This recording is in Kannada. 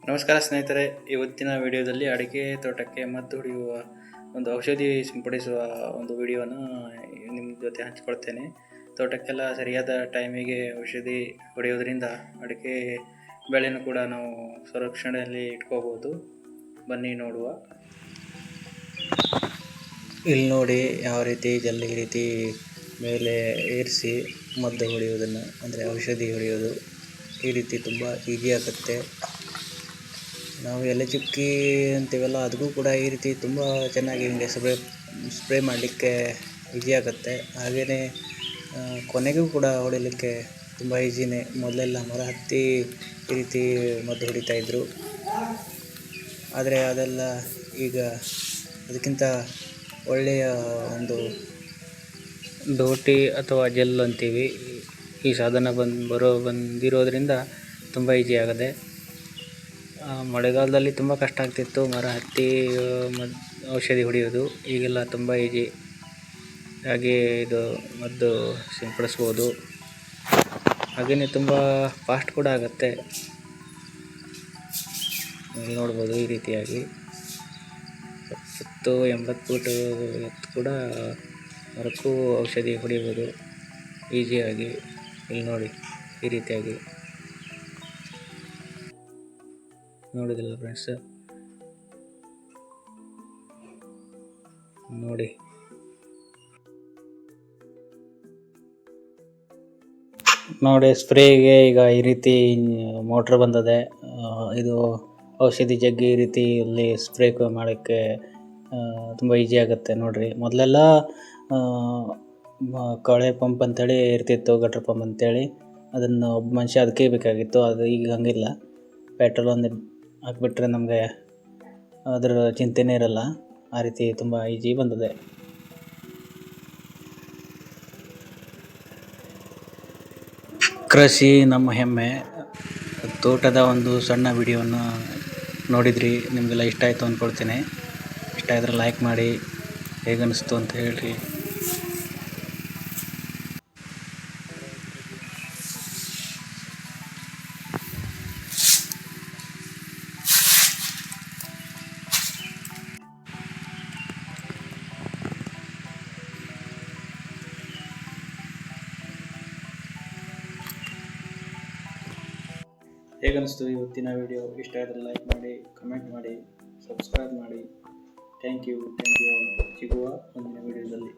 ನಮಸ್ಕಾರ ಸ್ನೇಹಿತರೆ, ಇವತ್ತಿನ ವಿಡಿಯೋದಲ್ಲಿ ಅಡಿಕೆ ತೋಟಕ್ಕೆ ಮದ್ದು ಹೊಡೆಯುವ ಒಂದು ಔಷಧಿ ಸಿಂಪಡಿಸುವ ಒಂದು ವಿಡಿಯೋನ ನಿಮ್ಮ ಜೊತೆ ಹಂಚಿಕೊಳ್ತೇನೆ. ತೋಟಕ್ಕೆಲ್ಲ ಸರಿಯಾದ ಟೈಮಿಗೆ ಔಷಧಿ ಹೊಡೆಯೋದ್ರಿಂದ ಅಡಿಕೆ ಬೆಳೆನೂ ಕೂಡ ನಾವು ಸಂರಕ್ಷಣೆಯಲ್ಲಿ ಇಟ್ಕೋಬೋದು. ಬನ್ನಿ ನೋಡುವ. ಇಲ್ಲಿ ನೋಡಿ ಯಾವ ರೀತಿ ಜಲ್ಲಿ ರೀತಿ ಮೇಲೆ ಏರಿಸಿ ಮದ್ದು ಹೊಡೆಯೋದನ್ನು, ಅಂದರೆ ಔಷಧಿ ಹೊಡೆಯೋದು ಈ ರೀತಿ ತುಂಬ ಈಸಿ ಆಗುತ್ತೆ. ನಾವು ಎಲೆ ಚುಕ್ಕಿ ಅಂತೀವಲ್ಲ, ಅದಕ್ಕೂ ಕೂಡ ಈ ರೀತಿ ತುಂಬ ಚೆನ್ನಾಗಿ ಹಿಂಗೆ ಸ್ಪ್ರೇ ಮಾಡಲಿಕ್ಕೆ ಈಸಿ ಆಗುತ್ತೆ. ಹಾಗೆಯೇ ಕೊನೆಗೂ ಕೂಡ ಹೊಡಿಲಿಕ್ಕೆ ತುಂಬ ಈಸಿನೇ. ಮೊದಲೆಲ್ಲ ಮರ ಹತ್ತಿ ಈ ರೀತಿ ಮದ್ದು ಹೊಡಿತಾಯಿದ್ರು, ಆದರೆ ಅದೆಲ್ಲ ಈಗ ಅದಕ್ಕಿಂತ ಒಳ್ಳೆಯ ಒಂದು ದೋಟಿ ಅಥವಾ ಜೆಲ್ ಅಂತೀವಿ, ಈ ಸಾಧನ ಬಂದಿರೋದ್ರಿಂದ ತುಂಬ ಈಸಿ ಆಗಿದೆ. ಮಳೆಗಾಲದಲ್ಲಿ ತುಂಬ ಕಷ್ಟ ಆಗ್ತಿತ್ತು ಮರ ಹತ್ತಿ ಔಷಧಿ ಹೊಡೆಯೋದು. ಈಗೆಲ್ಲ ತುಂಬ ಈಜಿ ಹಾಗೆ ಇದು ಮದ್ದು ಸಿಂಪಡಿಸ್ಬೋದು. ಹಾಗೆಯೇ ತುಂಬ ಫಾಸ್ಟ್ ಕೂಡ ಆಗುತ್ತೆ. ನೋಡ್ಬೋದು ಈ ರೀತಿಯಾಗಿ 70-80 ಫೂಟ್ ಎತ್ತು ಕೂಡ ಮರಕ್ಕೂ ಔಷಧಿ ಹೊಡೆಯಬಹುದು ಈಸಿಯಾಗಿ. ಇಲ್ಲಿ ನೋಡಿ ಈ ರೀತಿಯಾಗಿ ನೋಡಿದಿಲ್ಲ ಫ್ರೆಂಡ್ಸ್, ನೋಡಿ ಸ್ಪ್ರೇಗೆ ಈಗ ಈ ರೀತಿ ಮೋಟ್ರ್ ಬಂದದೆ. ಇದು ಔಷಧಿ ಜಗ್ಗಿ ಈ ರೀತಿ ಇಲ್ಲಿ ಸ್ಪ್ರೇ ಮಾಡೋಕ್ಕೆ ತುಂಬ ಈಸಿ ಆಗುತ್ತೆ. ನೋಡ್ರಿ, ಮೊದಲೆಲ್ಲ ಕಳೆ ಪಂಪ್ ಅಂತೇಳಿ ಇರ್ತಿತ್ತು, ಗಟ್ರ್ ಪಂಪ್ ಅಂತೇಳಿ. ಅದನ್ನು ಒಬ್ಬ ಮನುಷ್ಯ ಅದಕ್ಕೆ ಬೇಕಾಗಿತ್ತು. ಅದು ಈಗ ಹಂಗಿಲ್ಲ. ಪೆಟ್ರೋಲ್ ಒಂದು ಹಾಕ್ಬಿಟ್ರೆ ನಮಗೆ ಅದರ ಚಿಂತೆನೇ ಇರಲ್ಲ. ಆ ರೀತಿ ತುಂಬ ಈಜಿ ಬಂದಿದೆ. ಕೃಷಿ ನಮ್ಮ ಹೆಮ್ಮೆ. ತೋಟದ ಒಂದು ಸಣ್ಣ ವಿಡಿಯೋವನ್ನು ನೋಡಿದ್ರಿ, ನಿಮಗೆಲ್ಲ ಇಷ್ಟ ಆಯಿತು ಅಂದ್ಕೊಳ್ತೀನಿ. ಇಷ್ಟ ಆದರೆ ಲೈಕ್ ಮಾಡಿ, ಹೇಗನ್ನಿಸ್ತು ಅಂತ ಹೇಳ್ರಿ. ಹೇಗನ್ನಿಸ್ತು ಇವತ್ತಿನ ವಿಡಿಯೋ? ಇಷ್ಟ ಆದರೆ ಲೈಕ್ ಮಾಡಿ, ಕಮೆಂಟ್ ಮಾಡಿ, ಸಬ್ಸ್ಕ್ರೈಬ್ ಮಾಡಿ. Thank you. ಸಿಗುವ ಮುಂದಿನ ವಿಡಿಯೋದಲ್ಲಿ.